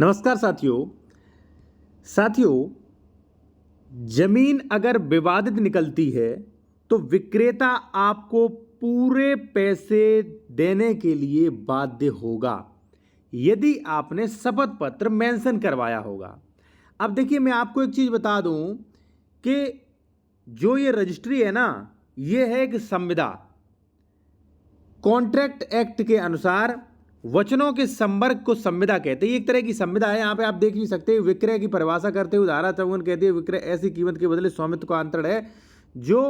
नमस्कार साथियों, जमीन अगर विवादित निकलती है तो विक्रेता आपको पूरे पैसे देने के लिए बाध्य होगा यदि आपने शपथ पत्र मेंशन करवाया होगा। अब देखिए, मैं आपको एक चीज बता दूं कि जो ये रजिस्ट्री है ना, ये है एक संविदा। कॉन्ट्रैक्ट एक्ट के अनुसार वचनों के संवर्ग को संविदा कहते हैं। एक तरह की संविदा है। यहां पे आप देख भी सकते हैं, विक्रय की परिभाषा करते हुए धारा 54 कहती है, विक्रय ऐसी कीमत के बदले स्वामित्व का अंतरण है जो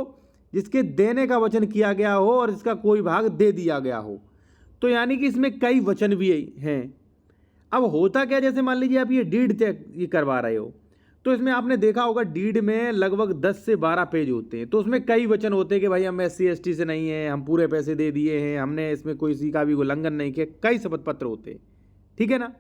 जिसके देने का वचन किया गया हो और इसका कोई भाग दे दिया गया हो। तो यानी कि इसमें कई वचन भी हैं। अब होता क्या, जैसे मान लीजिए आप ये डीड ये करवा रहे हो, तो इसमें आपने देखा होगा डीड में लगभग 10 से 12 पेज होते हैं। तो उसमें कई वचन होते हैं कि भाई हम SC ST से नहीं है, हम पूरे पैसे दे दिए हैं, हमने इसमें कोई सी का भी उल्लंघन नहीं किया। कई शपथ पत्र होते हैं, ठीक है ना।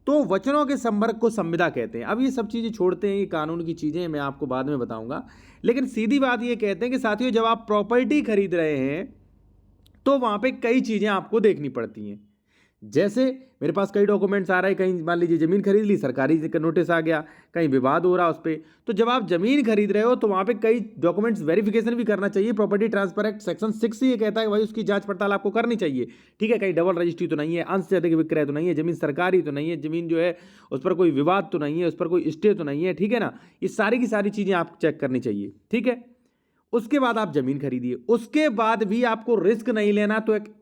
तो वचनों के संवर्ग को संविदा कहते हैं। अब ये सब चीज़ें छोड़ते हैं, ये कानून की चीज़ें मैं आपको बाद में बताऊंगा। लेकिन सीधी बात ये कहते हैं कि साथियों, जब आप प्रॉपर्टी खरीद रहे हैं तो वहां पे कई चीज़ें आपको देखनी पड़ती हैं। जैसे मेरे पास कई डॉक्यूमेंट्स आ रहे हैं, कहीं मान लीजिए ज़मीन खरीद ली, सरकारी नोटिस आ गया, कहीं विवाद हो रहा उस पर। तो जब आप ज़मीन खरीद रहे हो तो वहाँ पे कई डॉक्यूमेंट्स वेरिफिकेशन भी करना चाहिए। प्रॉपर्टी ट्रांसफर एक्ट सेक्शन 6 ये कहता है कि भाई उसकी जांच पड़ताल आपको करनी चाहिए, ठीक है। कहीं डबल रजिस्ट्री तो नहीं है, अंश से अधिक विक्रय तो नहीं है, ज़मीन सरकारी तो नहीं है, ज़मीन जो है उस पर कोई विवाद तो नहीं है, उस पर कोई स्टे तो नहीं है, ठीक है ना। ये सारी की सारी चीज़ें आप चेक करनी चाहिए, ठीक है। उसके बाद आप जमीन खरीदिए। उसके बाद भी आपको रिस्क नहीं लेना तो एक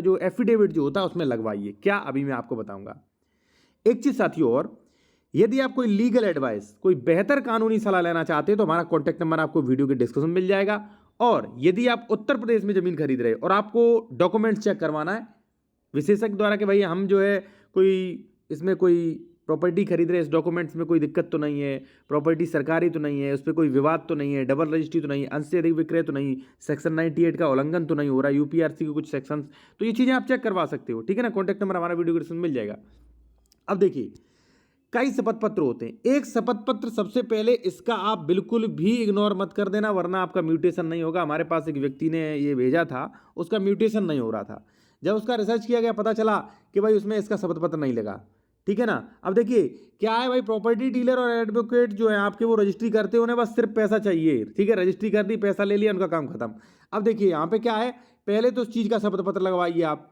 जो एफिडेविट जो होता है उसमें लगवाइए। क्या, अभी मैं आपको बताऊंगा। एक चीज साथियों और, यदि आप कोई लीगल एडवाइस, कोई बेहतर कानूनी सलाह लेना चाहते हैं तो हमारा कॉन्टैक्ट नंबर आपको वीडियो के डिस्क्रिप्शन में मिल जाएगा। और यदि आप उत्तर प्रदेश में जमीन खरीद रहे हैं और आपको डॉक्यूमेंट्स चेक करवाना है विशेषज्ञ द्वारा कि भाई हम जो है कोई इसमें कोई प्रॉपर्टी खरीद रहे हैं, इस डॉक्यूमेंट्स में कोई दिक्कत तो नहीं है, प्रॉपर्टी सरकारी तो नहीं है, उस पर कोई विवाद तो नहीं है, डबल रजिस्ट्री तो नहीं है, अंश से अधिक विक्रय तो नहीं, सेक्शन 98 का उल्लंघन तो नहीं हो रहा, UPRC के कुछ सेक्शंस, तो ये चीज़ें आप चेक करवा सकते हो, ठीक है ना। कॉन्टैक्ट नंबर हमारा वीडियो डिस्क्रिप्शन मिल जाएगा। अब देखिए, कई शपथ पत्र होते हैं। एक शपथ पत्र, सबसे पहले इसका आप बिल्कुल भी इग्नोर मत कर देना, वरना आपका म्यूटेशन नहीं होगा। हमारे पास एक व्यक्ति ने ये भेजा था, उसका म्यूटेशन नहीं हो रहा था। जब उसका रिसर्च किया गया, पता चला कि भाई उसमें इसका शपथ पत्र नहीं लगा, ठीक है ना। अब देखिए क्या है भाई, प्रॉपर्टी डीलर और एडवोकेट जो है आपके, वो रजिस्ट्री करते हैं, उन्हें बस सिर्फ पैसा चाहिए, ठीक है। रजिस्ट्री कर दी, पैसा ले लिया, उनका काम खत्म। अब देखिए यहाँ पे क्या है, पहले तो उस चीज का शपथ पत्र लगवाइए आप।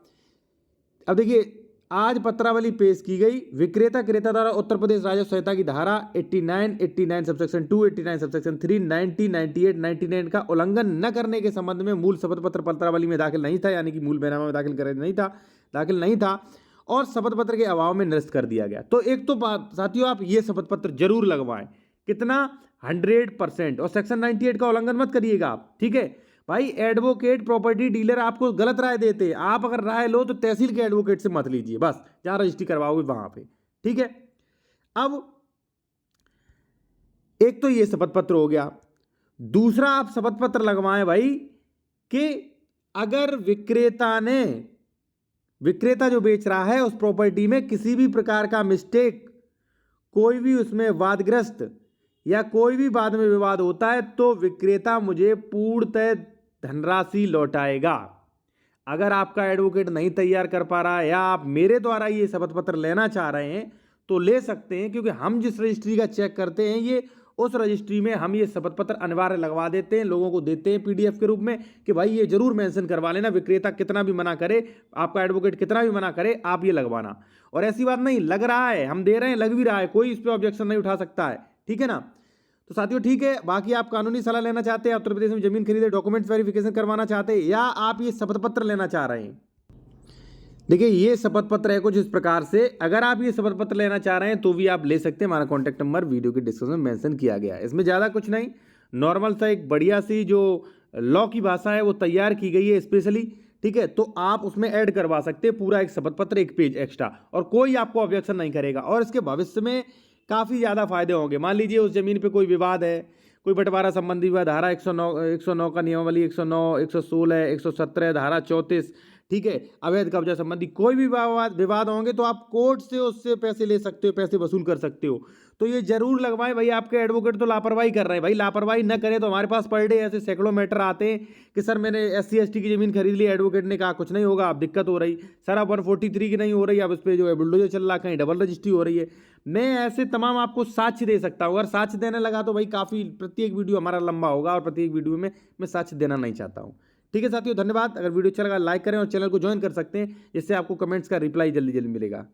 अब देखिए, आज पत्रावली पेश की गई, विक्रेता क्रेता द्वारा उत्तर प्रदेश राजस्व संहिता की धारा 89 सबसेक्शन 2, 89 सबसेक्शन 3, 90, 98, 99 का उल्लंघन न करने के संबंध में मूल शपथ पत्र पत्रावली में दाखिल नहीं था, यानी कि मूल बैनामा में दाखिल नहीं था और शपथ पत्र के अभाव में निरस्त कर दिया गया। तो एक तो बात साथियों, आप ये शपथ पत्र जरूर लगवाएं। कितना? 100%। और सेक्शन 98 का उल्लंघन मत करिएगा आप, ठीक है भाई। एडवोकेट प्रॉपर्टी डीलर आपको गलत राय देते हैं, आप अगर राय लो तो तहसील के एडवोकेट से मत लीजिए, बस जहां रजिस्ट्री करवाओगे वहां पे, ठीक है। अब एक तो ये शपथ पत्र हो गया। दूसरा, आप शपथ पत्र लगवाएं भाई कि अगर विक्रेता जो बेच रहा है उस प्रॉपर्टी में किसी भी प्रकार का मिस्टेक, कोई भी उसमें वादग्रस्त या कोई भी बाद में विवाद होता है तो विक्रेता मुझे पूर्णतः धनराशि लौटाएगा। अगर आपका एडवोकेट नहीं तैयार कर पा रहा है या आप मेरे द्वारा ये शपथ पत्र लेना चाह रहे हैं तो ले सकते हैं, क्योंकि हम जिस रजिस्ट्री का चेक करते हैं, ये उस रजिस्ट्री में हम ये शपथ पत्र अनिवार्य लगवा देते हैं, लोगों को देते हैं PDF के रूप में कि भाई ये जरूर मेंशन करवा लेना। विक्रेता कितना भी मना करे, आपका एडवोकेट कितना भी मना करे, आप ये लगवाना। और ऐसी बात नहीं, लग रहा है, हम दे रहे हैं, लग भी रहा है, कोई इस पर ऑब्जेक्शन नहीं उठा सकता है, ठीक है ना। तो साथियों ठीक है, बाकी आप कानूनी सलाह लेना चाहते हैं, उत्तर प्रदेश में जमीन खरीदे, डॉक्यूमेंट्स वेरिफिकेशन करवाना चाहते हैं, या आप ये शपथ पत्र लेना चाह रहे हैं। देखिए, ये शपथ पत्र है कुछ इस प्रकार से। अगर आप ये शपथ पत्र लेना चाह रहे हैं तो भी आप ले सकते हैं। हमारा कॉन्टैक्ट नंबर वीडियो के डिस्क्रिप्शन में मेंशन किया गया है। इसमें ज़्यादा कुछ नहीं, नॉर्मल सा एक बढ़िया सी जो लॉ की भाषा है वो तैयार की गई है स्पेशली, ठीक है। तो आप उसमें ऐड करवा सकते हैं पूरा एक शपथ पत्र, एक पेज एक्स्ट्रा, और कोई आपको ऑब्जेक्शन नहीं करेगा। और इसके भविष्य में काफ़ी ज़्यादा फायदे होंगे। मान लीजिए उस जमीन पर कोई विवाद है, कोई बंटवारा संबंधी विवाद, धारा 109 का नियमावली 109, 116, 117, धारा 34, ठीक है, अवैध कब्जा संबंधी कोई भी विवाद होंगे तो आप कोर्ट से उससे पैसे ले सकते हो, पैसे वसूल कर सकते हो। तो ये जरूर लगवाएं भाई, आपके एडवोकेट तो लापरवाही कर रहे हैं भाई, लापरवाही न करें तो हमारे पास पर डे ऐसे सैकड़ों मैटर आते हैं कि सर मैंने SC ST की जमीन खरीद ली, एडवोकेट ने कहा कुछ नहीं होगा, अब दिक्कत हो रही, सर अब 143 की नहीं हो रही, अब इस पर जो है बुलडोजर चल रहा, कहीं डबल रजिस्ट्री हो रही है। मैं ऐसे तमाम आपको साक्ष्य दे सकता हूँ, अगर साक्ष्य देने लगा तो भाई काफ़ी प्रत्येक वीडियो हमारा लंबा होगा और प्रत्येक वीडियो में मैं साक्ष्य देना नहीं चाहता हूँ। ठीक है साथियों, धन्यवाद। अगर वीडियो अच्छा लगा लाइक करें और चैनल को ज्वाइन कर सकते हैं, जिससे आपको कमेंट्स का रिप्लाई जल्दी जल्दी मिलेगा।